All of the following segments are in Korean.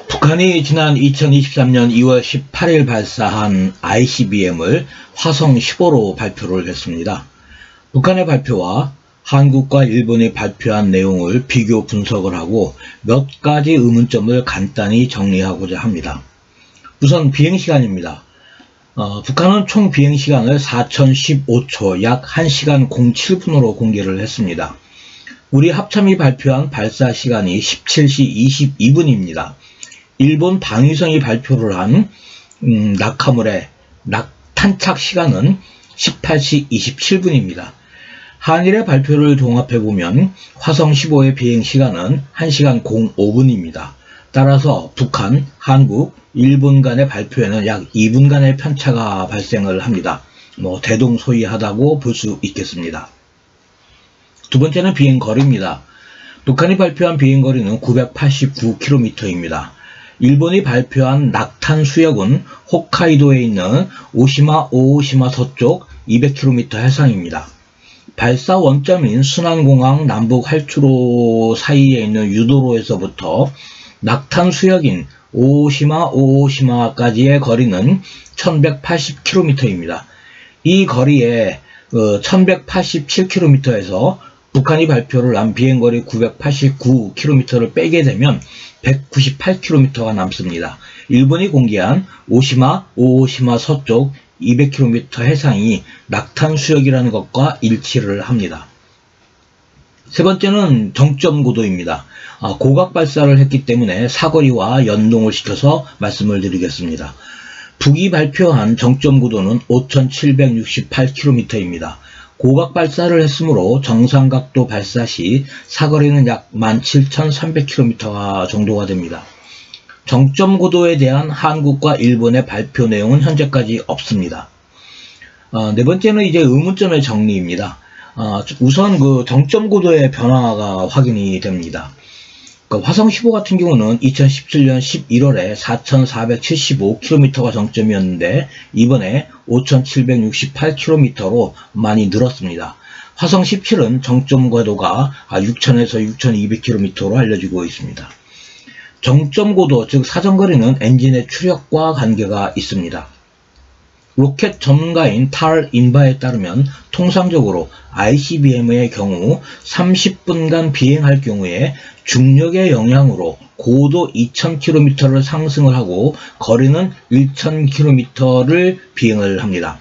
북한이 지난 2023년 2월 18일 발사한 ICBM을 화성 15로 발표를 했습니다. 북한의 발표와 한국과 일본이 발표한 내용을 비교 분석을 하고 몇 가지 의문점을 간단히 정리하고자 합니다. 우선 비행시간입니다. 북한은 총 비행시간을 4015초 약 1시간 07분으로 공개를 했습니다. 우리 합참이 발표한 발사 시간이 17시 22분입니다. 일본 방위성이 발표를 한 낙하물의 탄착 시간은 18시 27분입니다. 한일의 발표를 종합해보면 화성 15의 비행시간은 1시간 05분입니다. 따라서 북한, 한국, 일본 간의 발표에는 약 2분간의 편차가 발생을 합니다. 대동소이하다고 볼 수 있겠습니다. 두 번째는 비행거리입니다. 북한이 발표한 비행거리는 989km입니다. 일본이 발표한 낙탄 수역은 홋카이도에 있는 오시마 오오시마 서쪽 200km 해상입니다. 발사 원점인 순안공항 남북 활주로 사이에 있는 유도로에서부터 낙탄 수역인 오오시마 오오시마까지의 거리는 1180km입니다. 이 거리에 1187km에서 북한이 발표를 한 비행거리 989km를 빼게 되면 198km가 남습니다. 일본이 공개한 오시마, 오오시마 서쪽 200km 해상이 낙탄 수역이라는 것과 일치를 합니다. 세 번째는 정점 고도입니다. 고각 발사를 했기 때문에 사거리와 연동을 시켜서 말씀을 드리겠습니다. 북이 발표한 정점 고도는 5768km입니다. 고각 발사를 했으므로 정상각도 발사 시 사거리는 약 17,300km 정도가 됩니다. 정점 고도에 대한 한국과 일본의 발표 내용은 현재까지 없습니다. 네 번째는 이제 의문점의 정리입니다. 우선 그 정점 고도의 변화가 확인이 됩니다. 화성 15 같은 경우는 2017년 11월에 4,475km가 정점이었는데 이번에 5,768km로 많이 늘었습니다. 화성 17은 정점 고도가 6,000에서 6,200km로 알려지고 있습니다. 정점 고도, 즉 사정거리는 엔진의 추력과 관계가 있습니다. 로켓 전문가인 탈 인바에 따르면 통상적으로 ICBM의 경우 30분간 비행할 경우에 중력의 영향으로 고도 2000km를 상승을 하고 거리는 1000km를 비행을 합니다.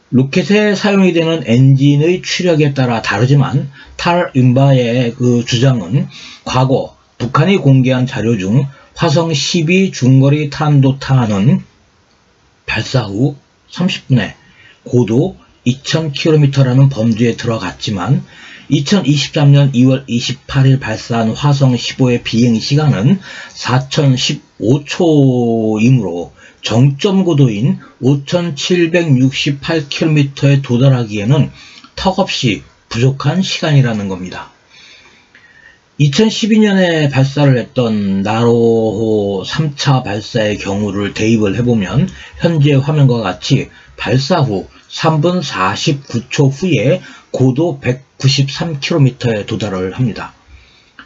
로켓에 사용이 되는 엔진의 추력에 따라 다르지만 탈 인바의 그 주장은 과거 북한이 공개한 자료 중 화성 12 중거리 탄도탄은 발사 후 30분에 고도 2000km라는 범주에 들어갔지만 2023년 2월 28일 발사한 화성 15의 비행시간은 4015초이므로 정점 고도인 5768km에 도달하기에는 턱없이 부족한 시간이라는 겁니다. 2012년에 발사를 했던 나로호 3차 발사의 경우를 대입을 해보면 현재 화면과 같이 발사 후 3분 49초 후에 고도 193km에 도달을 합니다.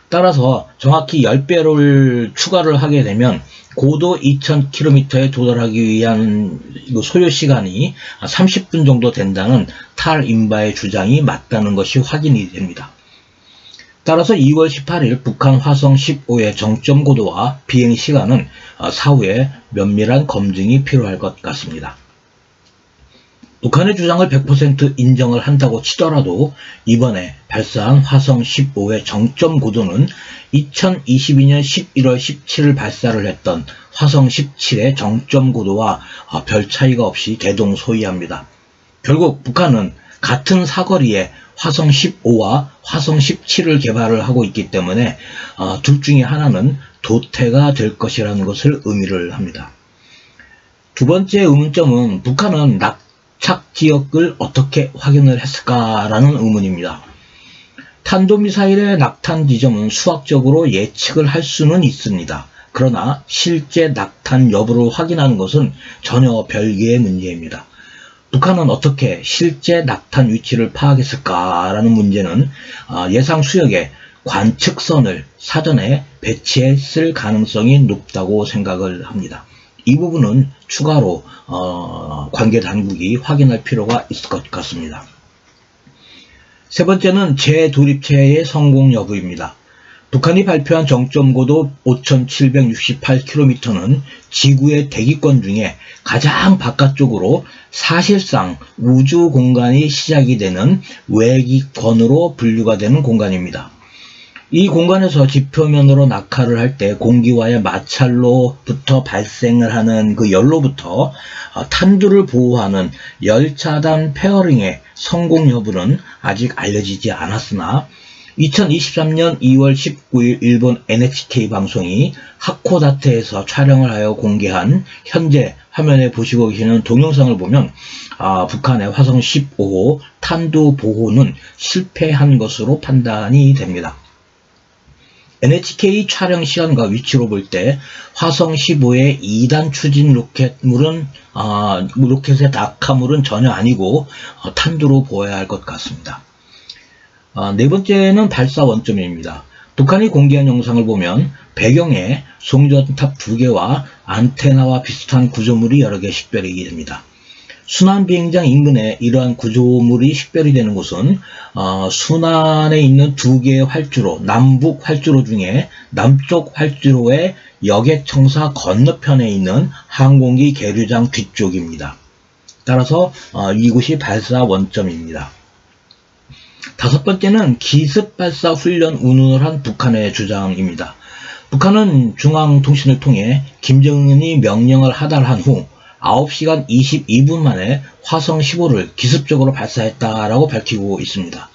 따라서 정확히 10배를 추가를 하게 되면 고도 2000km에 도달하기 위한 소요시간이 30분 정도 된다는 탈 인바의 주장이 맞다는 것이 확인이 됩니다. 따라서 2월 18일 북한 화성 15의 정점 고도와 비행시간은 사후에 면밀한 검증이 필요할 것 같습니다. 북한의 주장을 100% 인정을 한다고 치더라도 이번에 발사한 화성 15의 정점 고도는 2022년 11월 17일 발사를 했던 화성 17의 정점 고도와 별 차이가 없이 대동소이합니다. 결국 북한은 같은 사거리에 화성 15와 화성 17을 개발을 하고 있기 때문에 둘 중에 하나는 도태가 될 것이라는 것을 의미를 합니다. 두 번째 의문점은 북한은 낙착 지역을 어떻게 확인을 했을까라는 의문입니다. 탄도미사일의 낙탄 지점은 수학적으로 예측을 할 수는 있습니다. 그러나 실제 낙탄 여부를 확인하는 것은 전혀 별개의 문제입니다. 북한은 어떻게 실제 낙탄 위치를 파악했을까라는 문제는 예상 수역에 관측선을 사전에 배치했을 가능성이 높다고 생각을 합니다. 이 부분은 추가로 관계 당국이 확인할 필요가 있을 것 같습니다. 세 번째는 재도립체의 성공 여부입니다. 북한이 발표한 정점고도 5,768km는 지구의 대기권 중에 가장 바깥쪽으로 사실상 우주 공간이 시작이 되는 외기권으로 분류가 되는 공간입니다. 이 공간에서 지표면으로 낙하를 할 때 공기와의 마찰로부터 발생을 하는 그 열로부터 탄두를 보호하는 열차단 페어링의 성공 여부는 아직 알려지지 않았으나 2023년 2월 19일 일본 NHK 방송이 하코다테에서 촬영을 하여 공개한 현재 화면에 보시고 계시는 동영상을 보면 북한의 화성 15호 탄두 보호는 실패한 것으로 판단이 됩니다. NHK 촬영 시간과 위치로 볼 때 화성 15의 2단 추진 로켓의 낙하물은 전혀 아니고 탄두로 보아야 할 것 같습니다. 네 번째는 발사 원점입니다. 북한이 공개한 영상을 보면 배경에 송전탑 2개와 안테나와 비슷한 구조물이 여러 개 식별이 됩니다. 순환비행장 인근에 이러한 구조물이 식별이 되는 곳은 순환에 있는 2개의 활주로, 남북 활주로 중에 남쪽 활주로의 여객청사 건너편에 있는 항공기 계류장 뒤쪽입니다. 따라서 이곳이 발사 원점입니다. 다섯 번째는 기습 발사 훈련 운운을 한 북한의 주장입니다. 북한은 중앙통신을 통해 김정은이 명령을 하달한 후 9시간 22분 만에 화성 15를 기습적으로 발사했다라고 밝히고 있습니다.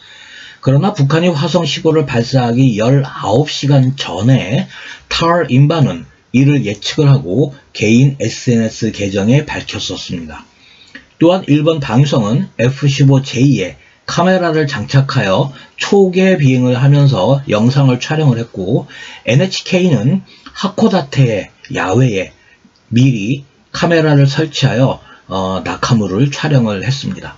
그러나 북한이 화성 15를 발사하기 19시간 전에 탈 인바는 이를 예측을 하고 개인 SNS 계정에 밝혔었습니다. 또한 일본 방위성은 F-15J에 카메라를 장착하여 초계 비행을 하면서 영상을 촬영을 했고 NHK는 하코다테의 야외에 미리 카메라를 설치하여 낙하물을 촬영을 했습니다.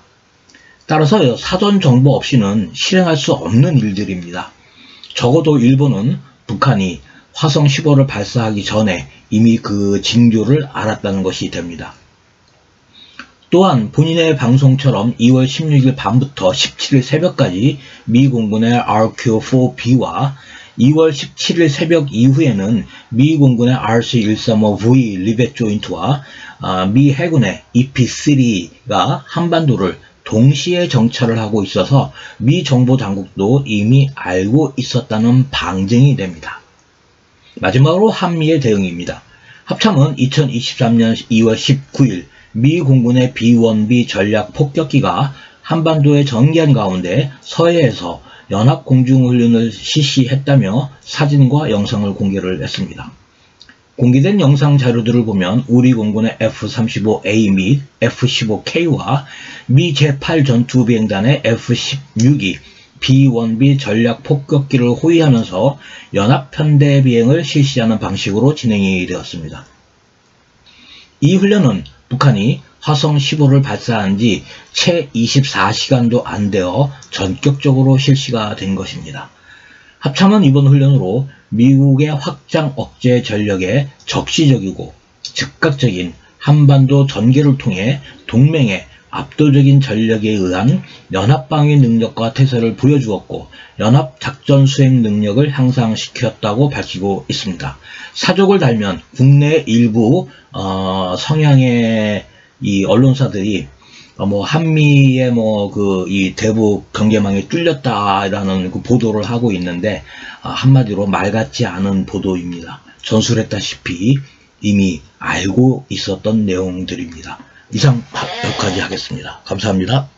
따라서 사전 정보 없이는 실행할 수 없는 일들입니다. 적어도 일본은 북한이 화성 15를 발사하기 전에 이미 그 징조를 알았다는 것이 됩니다. 또한 본인의 방송처럼 2월 16일 밤부터 17일 새벽까지 미 공군의 RQ-4B와 2월 17일 새벽 이후에는 미 공군의 RC-135V 리벳 조인트와 미 해군의 EP-3가 한반도를 동시에 정찰을 하고 있어서 미 정보 당국도 이미 알고 있었다는 방증이 됩니다. 마지막으로 한미의 대응입니다. 합참은 2023년 2월 19일 미 공군의 B-1B 전략 폭격기가 한반도에 전개한 가운데 서해에서 연합공중훈련을 실시했다며 사진과 영상을 공개를 했습니다. 공개된 영상 자료들을 보면 우리 공군의 F-35A 및 F-15K와 미 제8 전투비행단의 F-16이 B-1B 전략 폭격기를 호위하면서 연합편대 비행을 실시하는 방식으로 진행이 되었습니다. 이 훈련은 북한이 화성 15를 발사한 지 채 24시간도 안 되어 전격적으로 실시가 된 것입니다. 합참은 이번 훈련으로 미국의 확장 억제 전력에 적시적이고 즉각적인 한반도 전개를 통해 동맹의 압도적인 전력에 의한 연합방위 능력과 태세를 보여주었고 연합작전 수행 능력을 향상시켰다고 밝히고 있습니다. 사족을 달면 국내 일부 성향의 이 언론사들이 한미의 이 대북 경계망이 뚫렸다라는 그 보도를 하고 있는데 한마디로 말 같지 않은 보도입니다. 전술했다시피 이미 알고 있었던 내용들입니다. 이상 여기까지 하겠습니다. 감사합니다.